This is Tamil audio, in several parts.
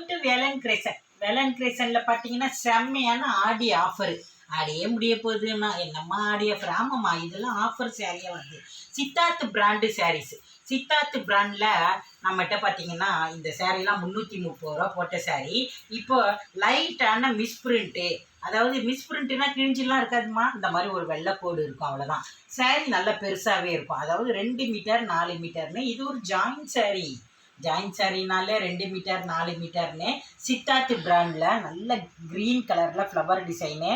Welcome to Velan creation. Velan கிரேசனில் பார்த்தீங்கன்னா செம்மையான ஆடி ஆஃபரு. ஆடியே முடிய போகுதுன்னா என்னம்மா ஆடி ஆஃபர்? ஆமாம்மா, இதெல்லாம் ஆஃபர் சேரீயாக வருது. சித்தார்த் பிராண்டு சாரீஸ். சித்தார்த் பிராண்டில் நம்மகிட்ட பார்த்தீங்கன்னா இந்த சேரீலாம் 330 ரூபா போட்ட சாரீ. இப்போ லைட்டான மிஸ்பிரிண்ட்டு, அதாவது மிஸ்பிரிண்ட்டுனா கிழிஞ்சிலாம் இருக்காதுமா, இந்த மாதிரி ஒரு வெள்ளைக்கோடு இருக்கும், அவ்வளோதான். சாரீ நல்லா பெருசாகவே இருக்கும், அதாவது 2 மீட்டர் 4 மீட்டர்னு. இது ஒரு ஜாயின்ட் சாரீ. ஜாயின்ட் சாரீனாலே 2 மீட்டர் 4 மீட்டர்னு. சித்தார்த் பிராண்டில் நல்ல green colour flower design,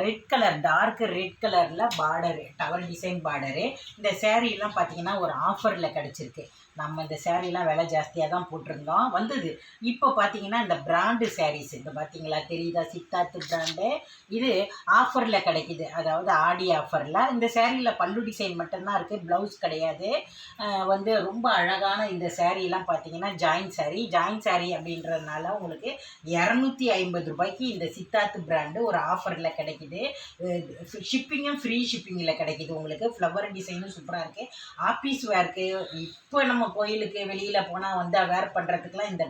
red colour, dark red கலரில் பார்டரு, டவர் டிசைன் பார்டரு. இந்த சேரீலாம் பார்த்தீங்கன்னா ஒரு ஆஃபரில் கிடச்சிருக்கு. நம்ம இந்த சேரீலாம் விலை ஜாஸ்தியாக தான் போட்டிருந்தோம், வந்தது. இப்போ பார்த்தீங்கன்னா இந்த பிராண்டு சாரீஸ், இந்த பார்த்தீங்களா, தெரியுதா, சித்தார்த் பிராண்டு. இது ஆஃபரில் கிடைக்கிது, அதாவது ஆடி ஆஃபரில். இந்த சேரீயில் பல்லு டிசைன் மட்டும்தான் இருக்குது, ப்ளவுஸ் கிடையாது. வந்து ரொம்ப அழகான இந்த சேரீலாம் பார்த்தீங்கன்னா ஜாயின் சாரீ. ஜாயின் சாரீ அப்படின்றதுனால உங்களுக்கு 250 ரூபாய்க்கு இந்த சித்தார்த் பிராண்டு ஒரு ஆஃபரில் கிடைக்கிது. ஷிப்பிங்கும் ஃப்ரீ ஷிப்பிங்கில் கிடைக்கிது உங்களுக்கு. ஃப்ளவர் டிசைனும் சூப்பராக இருக்குது. ஆஃபீஸ் வேர்க்கு, இப்போ நம்ம கோயிலுக்கு வெளியில் போனால் வந்து வேர் பண்ணுறதுக்கெலாம் இந்த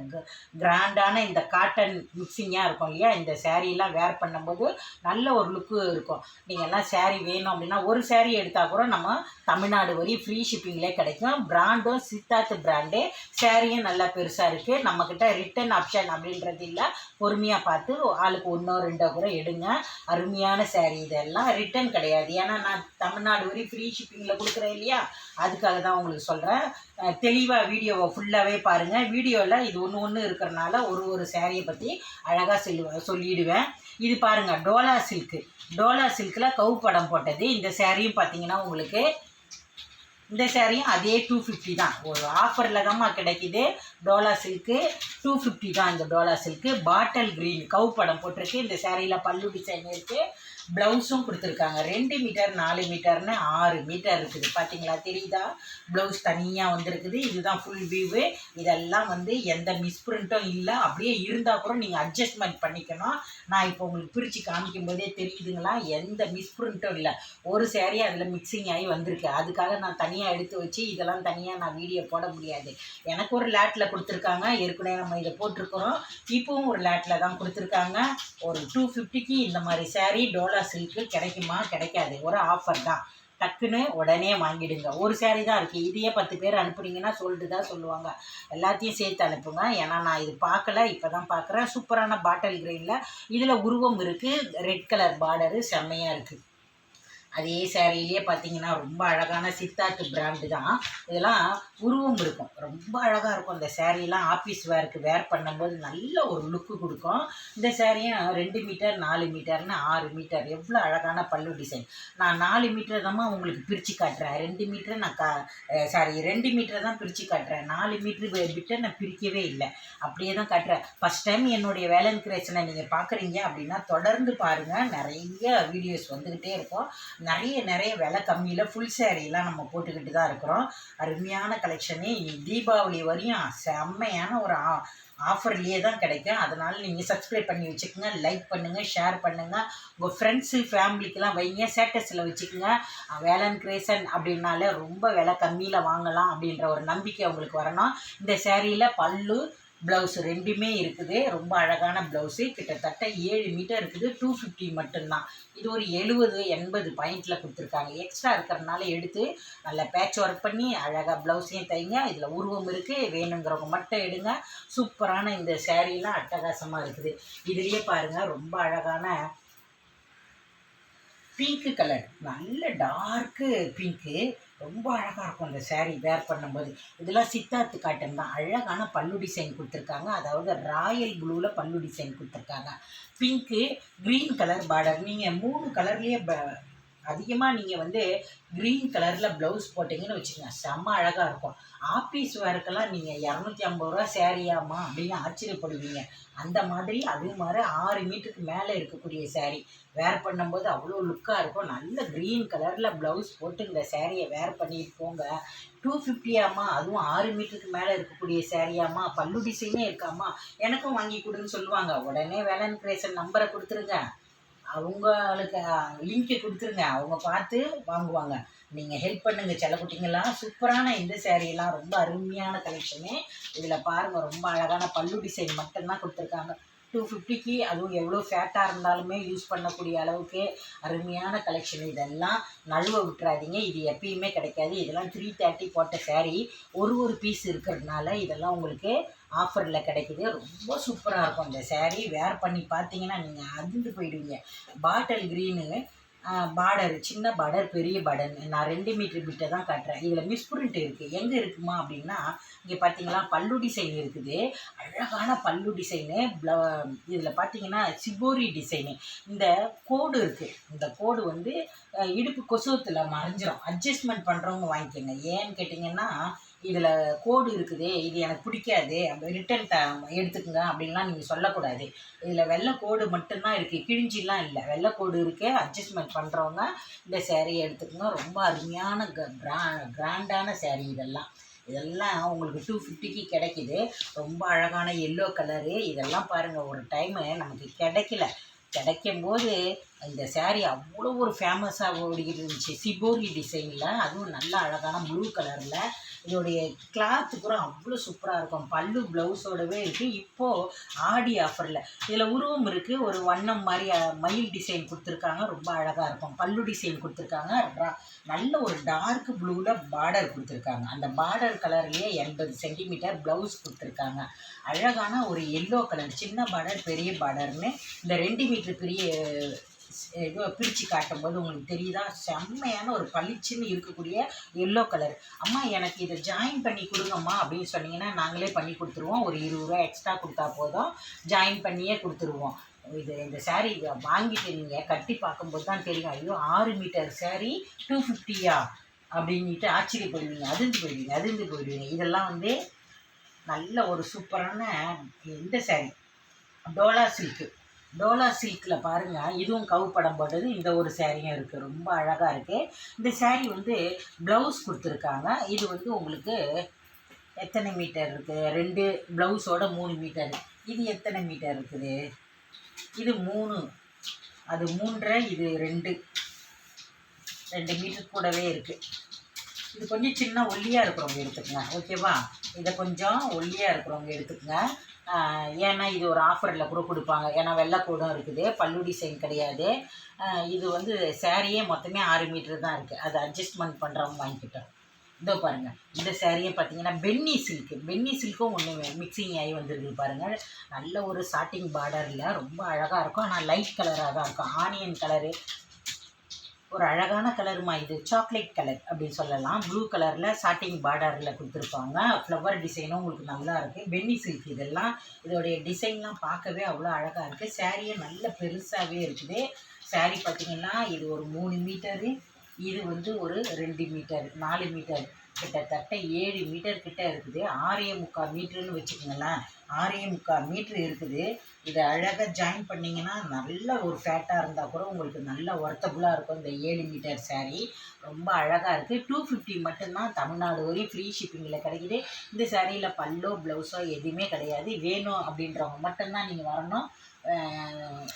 கிராண்டான இந்த காட்டன் மிக்சிங்காக இருக்கும் இல்லையா, இந்த சேரீலாம் வேர் பண்ணும்போது நல்ல ஒரு லுக்கு இருக்கும். நீங்கள்லாம் சேரீ வேணும் அப்படின்னா ஒரு சேரீ எடுத்தால் கூட நம்ம தமிழ்நாடு வரி ஃப்ரீ ஷிப்பிங்லேயே கிடைக்கும். பிராண்டும் சித்தார்த் பிராண்டு. சேரீயும் நல்லா பெருசாக இருக்குது. நம்மக்கிட்ட ரிட்டன் ஆப்ஷன் அப்படின்றது இல்லை, பொறுமையாக பார்த்து ஆளுக்கு 1 2 கூட எடுங்க. அருமையான சேரீ. இதெல்லாம் ரிட்டன் கிடையாது, ஏன்னா நான் தமிழ்நாடு வரி ஃப்ரீ ஷிப்பிங்கில் கொடுக்குறேன் இல்லையா, அதுக்காக தான் உங்களுக்கு சொல்கிறேன். தெளிவாக வீடியோவை ஃபுல்லாகவே பாருங்கள். வீடியோவில் இது ஒன்று இருக்கிறனால ஒரு சேரீயை பற்றி அழகாக சொல்லிடுவேன். இது பாருங்கள், டோலா சில்க்கு. டோலா சில்கில் கவு படம் போட்டது. இந்த சேரீயும் பார்த்தீங்கன்னா உங்களுக்கு, இந்த சேரீயும் அதே 250 தான். ஒரு ஆஃபரில் தான்மா கிடைக்கிது. டோலா சில்க்கு 250 தான். இந்த டோலா சில்க்கு பாட்டில் க்ரீன் கவு படம் போட்டிருக்கு. இந்த சேரீயில் பல்லு டிசைன் இருக்குது, ப்ளவுஸும் கொடுத்துருக்காங்க. 2 மீட்டர் 4 மீட்டர்னு 6 மீட்டர் இருக்குது. பார்த்தீங்களா, தெரியுதா, ப்ளவுஸ் தனியாக வந்திருக்குது. இதுதான் ஃபுல் வியூவு. இதெல்லாம் வந்து எந்த மிஸ்பிரிண்ட்டும் இல்லை. அப்படியே இருந்தால் கூட நீங்கள் அட்ஜஸ்ட்மெண்ட் பண்ணிக்கணும். நான் இப்போ உங்களுக்கு பிரித்து காமிக்கும் போதே தெரியுதுங்களா, எந்த மிஸ்பிரிண்ட்டும் இல்லை. ஒரு சேரீ அதில் மிக்சிங் ஆகி வந்திருக்கு. அதுக்காக நான் தனியாக எடுத்து வச்சு இதெல்லாம் தனியாக நான் வீடியோ போட முடியாது. எனக்கு ஒரு லேட்டில் கொடுத்துருக்காங்க, ஏற்கனவே நம்ம இதை போட்டிருக்கிறோம். இப்போவும் ஒரு லேட்டில் தான் கொடுத்துருக்காங்க. ஒரு 250க்கு இந்த மாதிரி சேரீ டோலா சில்க்கு கிடைக்குமா? கிடைக்காது. ஒரு ஆஃபர் தான், டக்குன்னு உடனே வாங்கிடுங்க. ஒரு சேரீ தான் இருக்குது. இதையே 10 பேர் அனுப்புனீங்கன்னா சொல்லிட்டு தான் சொல்லுவாங்க. எல்லாத்தையும் சேர்த்து அனுப்புங்க, ஏன்னா நான் இது பார்க்கல, இப்போ தான் பார்க்குறேன். சூப்பரான பாட்டில் கிரீனில் இதில் உருவம் இருக்குது. ரெட் கலர் பார்டரு செம்மையாக இருக்குது. அதே சேரீலேயே பார்த்தீங்கன்னா ரொம்ப அழகான சித்தார்த் பிராண்டு தான். இதெல்லாம் உருவம் இருக்கும், ரொம்ப அழகாக இருக்கும். இந்த சேரீலாம் ஆஃபீஸ் வேருக்கு வேர் பண்ணும்போது நல்ல ஒரு லுக்கு கொடுக்கும். இந்த சேரீயும் 2 மீட்டர் 4 மீட்டர்னு 6 மீட்டர். எவ்வளோ அழகான பல்லு டிசைன். நான் 4 மீட்டர் தான் உங்களுக்கு பிரித்து காட்டுறேன். 2 மீட்டர் நான் 2 மீட்டர் தான் பிரித்து காட்டுறேன். 4 மீட்டர் விட்டு நான் பிரிக்கவே இல்லை, அப்படியே தான் காட்டுறேன். ஃபஸ்ட் டைம் என்னுடைய வேலன் கிரியேஷனை நீங்கள் பார்க்குறீங்க அப்படின்னா தொடர்ந்து பாருங்கள். நிறைய வீடியோஸ் வந்துக்கிட்டே இருக்கும். நிறைய விலை கம்மியில் ஃபுல் சேரீலாம் நம்ம போட்டுக்கிட்டு தான் இருக்கிறோம். அருமையான கலெக்ஷனு. தீபாவளி வரையும் செம்மையான ஒரு ஆஃபர்லேயே தான் கிடைக்கும். அதனால் நீங்கள் சப்ஸ்கிரைப் பண்ணி வச்சுக்கோங்க, லைக் பண்ணுங்கள், ஷேர் பண்ணுங்கள், உங்கள் ஃப்ரெண்ட்ஸு ஃபேமிலிக்கெலாம் வைங்க, ஸ்டேட்டஸில் வச்சுக்கோங்க. வேலன் கிரியேஷன் அப்படின்னாலே ரொம்ப விலை கம்மியில் வாங்கலாம் அப்படின்ற ஒரு நம்பிக்கை உங்களுக்கு வரணும். இந்த சேரீயில் பல்லு ப்ளவுஸ் ரெண்டுமே இருக்குது. ரொம்ப அழகான ப்ளவுஸு. கிட்டத்தட்ட 7 மீட்டர் இருக்குது. 250 மட்டும்தான். இது ஒரு 70-80 பாயிண்டில் கொடுத்துருக்காங்க. எக்ஸ்ட்ரா இருக்கிறதுனால எடுத்து நல்லா பேட்ச் ஒர்க் பண்ணி அழகாக ப்ளவுஸையும் தைங்க. இதில் உருவம் இருக்குது, வேணுங்கிறவங்க மட்டும் எடுங்க. சூப்பரான இந்த சேரீலாம் அட்டகாசமாக இருக்குது. இதுலேயே பாருங்கள், ரொம்ப அழகான பிங்க்கு கலர், நல்ல டார்க்கு பிங்க்கு, ரொம்ப அழகாக இருக்கும் இந்த சேரீ வேர் பண்ணும்போது. இதெல்லாம் சித்தார்த் காட்டன் தான். அழகான பல்லு டிசைன் கொடுத்துருக்காங்க, அதாவது ராயல் ப்ளூவில் பல்லு டிசைன் கொடுத்துருக்காங்க. Pink, green colour border. நீங்கள் 3 கலர்லேயே அதிகமாக நீங்கள் வந்து க்ரீன் கலரில் ப்ளவுஸ் போட்டிங்கன்னு வச்சுக்கோங்க, செம்ம அழகாக இருக்கும். ஆஃபீஸ் வேர்க்கெல்லாம் நீங்கள் 250 ரூபா சேரீயாமா அப்படின்னு ஆச்சரியப்படுவீங்க. அந்த மாதிரி அதே மாதிரி 6 மீட்டருக்கு மேலே இருக்கக்கூடிய சேரீ வேர் பண்ணும்போது அவ்வளோ லுக்காக இருக்கும். நல்ல க்ரீன் கலரில் ப்ளவுஸ் போட்டு இந்த சேரீயை வேர் பண்ணிட்டு போங்க. 250 அதுவும் 6 மீட்டருக்கு மேலே இருக்கக்கூடிய சேரீயாமா, பல்லு டிசைனே இருக்காமா, எனக்கும் வாங்கி கொடுன்னு சொல்லுவாங்க. உடனே வேலன் கிரியேஷன் நம்பரை கொடுத்துருங்க, அவங்களுக்கு லிங்க்கு கொடுத்துருங்க, அவங்க பார்த்து வாங்குவாங்க. நீங்கள் ஹெல்ப் பண்ணுங்கள் செல்லக்குட்டிங்கெல்லாம். சூப்பரான இந்த சேரீலாம் ரொம்ப அருமையான கலெக்ஷனு. இதில் பாருங்கள், ரொம்ப அழகான பல்லு டிசைன் மட்டும்தான் கொடுத்துருக்காங்க. 250க்கு, அதுவும் எவ்வளோ ஃபேட்டாக இருந்தாலுமே யூஸ் பண்ணக்கூடிய அளவுக்கு அருமையான கலெக்ஷன். இதெல்லாம் நழுவ விட்டுறாதீங்க, இது எப்பயுமே கிடைக்காது. இதெல்லாம் 330 போட்ட சேரீ, ஒரு பீஸ் இருக்கிறதுனால இதெல்லாம் உங்களுக்கு ஆஃபரில் கிடைக்குது. ரொம்ப சூப்பராக இருக்கும் இந்த சேரீ. வேர் பண்ணி பார்த்தீங்கன்னா நீங்கள் அதிர்ந்து போயிடுவீங்க. பாட்டில் க்ரீனு பார்டர், சின்ன பார்டர், பெரிய பார்டர். நான் 2 மீட்டர் பிட்டை தான் காட்டுறேன். இதில் மிஸ்பிரிண்ட் இருக்குது. எங்கே இருக்குமா அப்படின்னா, இங்கே பார்த்தீங்களா பல்லு டிசைன் இருக்குது. அழகான பல்லு டிசைனு. இதில் பார்த்தீங்கன்னா சிபோரி டிசைனு. இந்த கோடு இருக்குது. இந்த கோடு வந்து இடுப்பு கொசுவத்தில் மறைஞ்சிரும். அட்ஜஸ்ட்மெண்ட் பண்ணுறவங்க வாங்கிக்கோங்க. ஏன்னு கேட்டிங்கன்னா, இதில் கோடு இருக்குது, இது எனக்கு பிடிக்காது, ரிட்டன் எடுத்துக்கோங்க அப்படின்லாம் நீங்கள் சொல்லக்கூடாது. இதில் வெள்ளை கோடு மட்டும்தான் இருக்குது, கிழிஞ்சிலாம் இல்லை. வெள்ளை கோடு இருக்குது. அட்ஜஸ்ட்மெண்ட் பண்ணுறவங்க இந்த சேரீயை எடுத்துக்கோங்க. ரொம்ப அருமையான கிராண்டான சேரீ இதெல்லாம் உங்களுக்கு 250க்கு கிடைக்கிது. ரொம்ப அழகான எல்லோ கலரு. இதெல்லாம் பாருங்கள், ஒரு டைமு நமக்கு கிடைக்கும்போது இந்த சேரீ அவ்வளோ ஒரு ஃபேமஸாக ஓடிக்கிட்டு இருந்துச்சு. சிபோரி டிசைனில், அதுவும் நல்ல அழகான ப்ளூ கலரில். இதோடைய கிளாத்து கூட அவ்வளோ சூப்பராக இருக்கும். பல்லு ப்ளவுஸோடவே இருக்குது. இப்போது ஆடி ஆஃபரில் இதில் உருவம் இருக்குது. ஒரு வண்ணம் மாதிரி மயில் டிசைன் கொடுத்துருக்காங்க. ரொம்ப அழகாக இருக்கும். பல்லு டிசைன் கொடுத்துருக்காங்க. நல்ல ஒரு டார்க் ப்ளூவில் பார்டர் கொடுத்துருக்காங்க. அந்த பார்டர் கலர்லேயே 80 சென்டிமீட்டர் ப்ளவுஸ் கொடுத்துருக்காங்க. அழகான ஒரு எல்லோ கலர், சின்ன பார்டர் பெரிய பார்டர்னு இந்த 2 மீட்டர் பெரிய ஏதோ பிரித்து காட்டும்போது உங்களுக்கு தெரியுதா, செம்மையான ஒரு பளிச்சுன்னு இருக்கக்கூடிய எல்லோ கலர். அம்மா எனக்கு இதை ஜாயின் பண்ணி கொடுங்கம்மா அப்படின்னு சொன்னீங்கன்னா நாங்களே பண்ணி கொடுத்துருவோம். ஒரு 20 ரூபா எக்ஸ்ட்ரா கொடுத்தா போதும், ஜாயின் பண்ணியே கொடுத்துருவோம். இந்த சேரீ வாங்கிட்டு நீங்கள் கட்டி பார்க்கும்போது தான் தெரியும், ஐயோ 6 மீட்டர் சேரீ 250யா அப்படின்ட்டு ஆச்சரியப்படுவீங்க, அதிர்ந்து போயிடுவீங்க. இதெல்லாம் வந்து நல்ல ஒரு சூப்பரான இந்த சேரீ டோலா சில்கில் பாருங்கள். இதுவும் கவு படம் போட்டது. இந்த ஒரு சேரீயும் இருக்குது. ரொம்ப அழகாக இருக்குது. இந்த சேரீ வந்து ப்ளவுஸ் கொடுத்துருக்காங்க. இது வந்து உங்களுக்கு எத்தனை மீட்டர் இருக்குது? 2 ப்ளவுஸோட 3 மீட்டர். இது எத்தனை மீட்டர் இருக்குது? இது 3, அது 3.5, இது 2 மீட்டர் கூடவே இருக்குது. இது கொஞ்சம் சின்ன ஒல்லியாக இருக்கிறவங்க எடுத்துக்கங்க, ஓகேவா? இதை கொஞ்சம் ஒல்லியாக இருக்கிறவங்க எடுத்துக்கங்க. ஏன்னா இது ஒரு ஆஃபரில் கூட கொடுப்பாங்க. ஏன்னா வெள்ளைக்கூடம் இருக்குது, பல்லு டிசைன் கிடையாது. இது வந்து சேரீயே மொத்தமே 6 மீட்டர் தான் இருக்குது. அதை அட்ஜஸ்ட்மெண்ட் பண்ணுறவங்க வாங்கிக்கிட்டோம். இதோ பாருங்கள், இந்த சேரீயை பார்த்தீங்கன்னா பென்னி சில்க்கும் ஒன்று மிக்சிங் ஆகி வந்துருக்கு பாருங்கள். நல்ல ஒரு சாட்டிங் பார்டரில் ரொம்ப அழகாக இருக்கும். ஆனால் லைட் கலராக தான் இருக்கும். ஆனியன் கலரு, ஒரு அழகான கலருமா. இது சாக்லேட் கலர் அப்படின்னு சொல்லலாம். ப்ளூ கலரில் சாட்டிங் பார்டரில் கொடுத்துருப்பாங்க. ஃப்ளவர் டிசைனும் உங்களுக்கு நல்லா இருக்குது. பென்னி சில்க் இதெல்லாம். இதோடைய டிசைன்லாம் பார்க்கவே அவ்வளோ அழகாக இருக்குது. சேரீயே நல்ல பெருசாகவே இருக்குது. சேரீ பார்த்திங்கன்னா இது ஒரு 3 மீட்டரு, இது வந்து ஒரு 2 மீட்டர், 4 மீட்டர், கிட்டத்தட்ட 7 மீட்டர் கிட்ட இருக்குது. 6.25 மீட்டர்னு வச்சுக்கோங்களேன். 6.25 மீட்ரு இருக்குது. இதை அழகாக ஜாயின் பண்ணிங்கன்னா நல்ல ஒரு ஃபேட்டாக இருந்தால் கூட உங்களுக்கு நல்ல ஒர்த்தபுளாக இருக்கும். இந்த 7 மீட்டர் சேரீ ரொம்ப அழகாக இருக்குது. 250 மட்டும்தான், தமிழ்நாடு வரையும் ஃப்ரீ ஷிப்பிங்கில் கிடைக்கிது. இந்த சேரீயில் பல்லோ ப்ளவுஸோ எதுவுமே கிடையாது. வேணும் அப்படின்றவங்க மட்டும்தான் நீங்கள் வரணும்.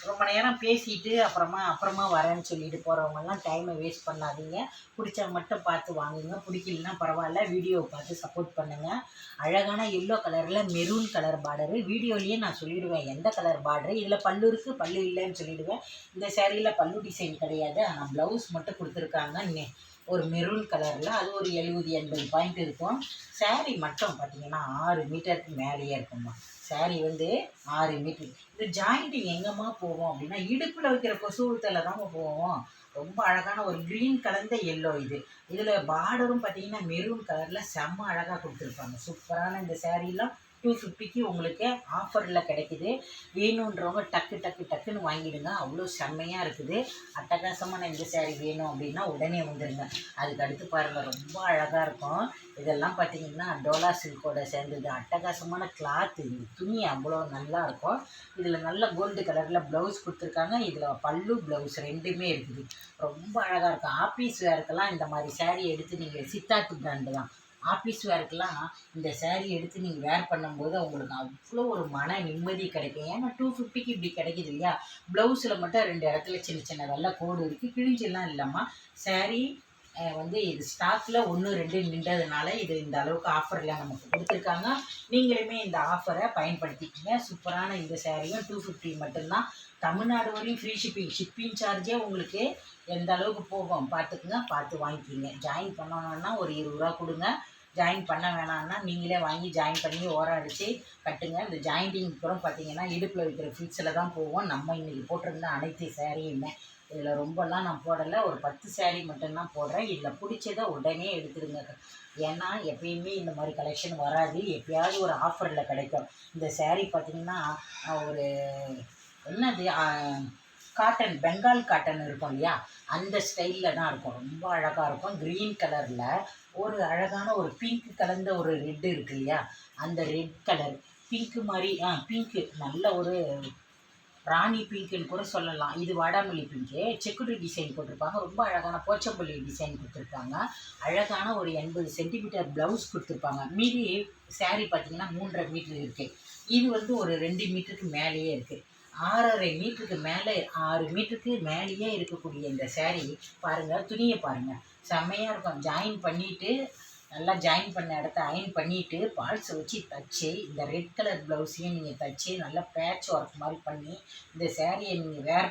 ரொம்ப நேரம் பேசிட்டு அப்புறமா வரேன்னு சொல்லிட்டு போகிறவங்கெல்லாம் டைமை வேஸ்ட் பண்ணாதீங்க. பிடிச்சா மட்டும் பார்த்து வாங்குங்க, பிடிக்கலன்னா பரவாயில்ல, வீடியோவை பார்த்து சப்போர்ட் பண்ணுங்கள். அழகான எல்லோ கலரில் மெரூன் கலர் பார்டரு. வீடியோலேயே நான் சொல்லிவிடுவேன் எந்த கலர் பார்டரு. இதில் பல்லு இருக்குது, பல்லு இல்லைன்னு சொல்லிவிடுவேன். இந்த சேரீயில் பல்லு டிசைன் கிடையாது, ஆனால் ப்ளவுஸ் மட்டும் கொடுத்துருக்காங்க. ஒரு மெரூன் கலரில், அது ஒரு 70-80 பாயிண்ட் இருக்கும். சேரீ மட்டும் பார்த்திங்கன்னா 6 மீட்டருக்கு மேலேயே இருக்கும்மா. சேரீ வந்து 6 மீட்டர். இது ஜாயிண்டிங் எங்கேம்மா போவோம் அப்படின்னா, இடுப்பில் வைக்கிற கொசுவத்தில் தாங்க போவோம். ரொம்ப அழகான ஒரு க்ரீன் கலந்த எல்லோ இது. இதில் பார்டரும் பார்த்திங்கன்னா மெரூன் கலரில் செம்ம அழகாக கொடுத்துருப்பாங்க. சூப்பரான இந்த சேரீலாம் 250க்கு உங்களுக்கு ஆஃபரில் கிடைக்கிது. வேணுன்றவங்க டக்குன்னு வாங்கிடுங்க. அவ்வளோ செம்மையாக இருக்குது. அட்டகாசமான இந்த சேரீ வேணும் அப்படின்னா உடனே வந்துடுங்க. அதுக்கு அடுத்து பாருங்கள், ரொம்ப அழகாக இருக்கும். இதெல்லாம் பார்த்திங்கன்னா டோலா சில்கோட சேர்ந்தது. அட்டகாசமான கிளாத்து, துணி அவ்வளோ நல்லா இருக்கும். இதில் நல்ல கோல்டு கலரில் ப்ளவுஸ் கொடுத்துருக்காங்க. இதில் பல்லு ப்ளவுஸ் 2மே இருக்குது. ரொம்ப அழகாக இருக்கும். ஆஃபீஸ் வேர்க்கெல்லாம் இந்த மாதிரி சேரீ எடுத்து நீங்கள் சித்தார்த் பிராண்டு தான், ஆஃபீஸ் வேர்க்கெலாம் இந்த சேரீ எடுத்து நீங்கள் வேர் பண்ணும்போது உங்களுக்கு அவ்வளோ ஒரு மன நிம்மதி கிடைக்கும். ஏன்னா 250க்கு இப்படி கிடைக்குது இல்லையா. ப்ளவுஸில் மட்டும் 2 இடத்துல சின்ன சின்ன வெள்ளை கோடு இருக்குது, கிழிஞ்செல்லாம் இல்லைம்மா. சேரீ வந்து இது ஸ்டாக்கில் 1 2 நின்றதுனால இது இந்த அளவுக்கு ஆஃபரில் நமக்கு கொடுத்துருக்காங்க. நீங்களுமே இந்த ஆஃபரை பயன்படுத்திக்கங்க. சூப்பரான இந்த சேரீயும் 250 மட்டும்தான். தமிழ்நாடு வரையும் ஃப்ரீ ஷிப்பிங் சார்ஜே உங்களுக்கு எந்த அளவுக்கு போகும் பார்த்துக்குங்க, பார்த்து வாங்கிக்கிங்க. ஜாயின் பண்ணணுன்னா ஒரு 20 ரூபா கொடுங்க. ஜாயின் பண்ண வேணான்னா நீங்களே வாங்கி ஜாயின் பண்ணி ஓரம் அடித்து கட்டுங்க. இந்த ஜாயிண்டிங் அப்புறம் பார்த்தீங்கன்னா இடுப்பில் வைக்கிற ஃபிக்ஸில் தான் போவோம். நம்ம இன்றைக்கி போட்டிருந்த அனைத்து சேரீயுமே இதில் ரொம்பலாம் நான் போடலை, ஒரு 10 சேரீ மட்டும்தான் போடுறேன். இதில் பிடிச்சதை உடனே எடுத்துடுங்க. ஏன்னா எப்பயுமே இந்த மாதிரி கலெக்ஷன் வராது, எப்பயாவது ஒரு ஆஃபரில் கிடைக்கும். இந்த சேரீ பார்த்திங்கன்னா ஒரு என்னது காட்டன், பெங்கால் காட்டன் இருக்கும் இல்லையா, அந்த ஸ்டைலில் தான் இருக்கும். ரொம்ப அழகாக இருக்கும். க்ரீன் கலரில் ஒரு அழகான ஒரு பிங்க் கலந்த ஒரு ரெட்டு இருக்கு இல்லையா, அந்த ரெட் கலர் பிங்க்கு மாதிரி பிங்க்கு நல்ல ஒரு ராணி பிங்க்குன்னு கூட சொல்லலாம். இது வாடாமல்லி பிங்க்கு, செக்குடு டிசைன் போட்டிருப்பாங்க. ரொம்ப அழகான போச்சம்பள்ளி டிசைன் கொடுத்துருப்பாங்க. அழகான ஒரு 80 சென்டிமீட்டர் ப்ளவுஸ் கொடுத்துருப்பாங்க. மீதி சேரீ பார்த்திங்கன்னா 3.5 மீட்டர் இருக்குது. இது வந்து ஒரு 2 மீட்டருக்கு மேலேயே இருக்குது. 6.5 மீட்டருக்கு மேலே, 6 மீட்டருக்கு மேலேயே இருக்கக்கூடிய இந்த சேரீ பாருங்கள், துணியை பாருங்கள், செம்மையாக இருக்கும். ஜாயின் பண்ணிவிட்டு நல்லா ஜாயின் பண்ண இடத்த அயன் பண்ணிவிட்டு பால்ஸை வச்சு தைச்சி இந்த ரெட் கலர் ப்ளவுஸையும் நீங்கள் தைச்சி நல்லா பேட்ச் ஒர்க் மாதிரி பண்ணி இந்த சேரீயை நீங்கள் வேர்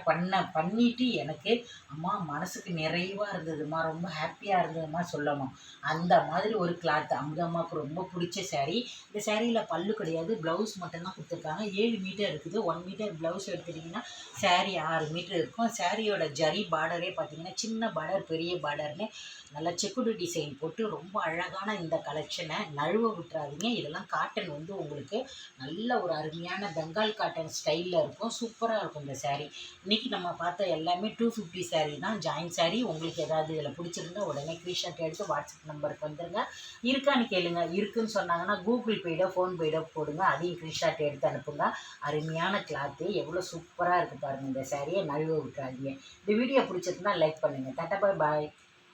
பண்ணிவிட்டு எனக்கு அம்மா மனசுக்கு நிறைவாக இருந்ததும்மா, ரொம்ப ஹாப்பியாக இருந்ததும்மா சொல்லணும். அந்த மாதிரி ஒரு கிளாத் அமுதம்மாவுக்கு ரொம்ப பிடிச்ச சேரீ. இந்த சேரீயில் பல்லு கிடையாது, ப்ளவுஸ் மட்டும்தான் கொடுத்துருக்காங்க. 7 மீட்டர் இருக்குது. 1 மீட்டர் ப்ளவுஸ் எடுத்துட்டிங்கன்னா சேரீ 6 மீட்டர் இருக்கும். சேரீயோட ஜரி பார்டரே பார்த்திங்கன்னா சின்ன பார்டர் பெரிய பார்டர்னு நல்லா செக்குடு டிசைன் போட்டு ரொம்ப அழகான இந்த கலெக்ஷனை நழுவ விட்டுறாதீங்க. இதெல்லாம் காட்டன் வந்து உங்களுக்கு நல்ல ஒரு அருமையான பெங்கால் காட்டன் ஸ்டைலில் இருக்கும். சூப்பராக இருக்கும் இந்த சேரீ. இன்றைக்கி நம்ம பார்த்த எல்லாமே 250 சேரீ தான், ஜாயின் சேரீ. உங்களுக்கு ஏதாவது இதில் பிடிச்சிருந்தா உடனே ஸ்க்ரீன்ஷாட் எடுத்து வாட்ஸ்அப் நம்பருக்கு வந்துடுங்க. இருக்கான்னு கேளுங்க. இருக்குன்னு சொன்னாங்கன்னா கூகுள் பேடோ ஃபோன்பேடோ போடுங்க, அதையும் ஸ்க்ரீன்ஷாட் எடுத்து அனுப்புங்க. அருமையான கிளாத்து, எவ்வளோ சூப்பராக இருக்குது பாருங்கள் இந்த சேரீயை, நழுவ விட்டுறாதீங்க. இந்த வீடியோ பிடிச்சிருந்தா லைக் பண்ணுங்கள். டாடா பாய் பாய்.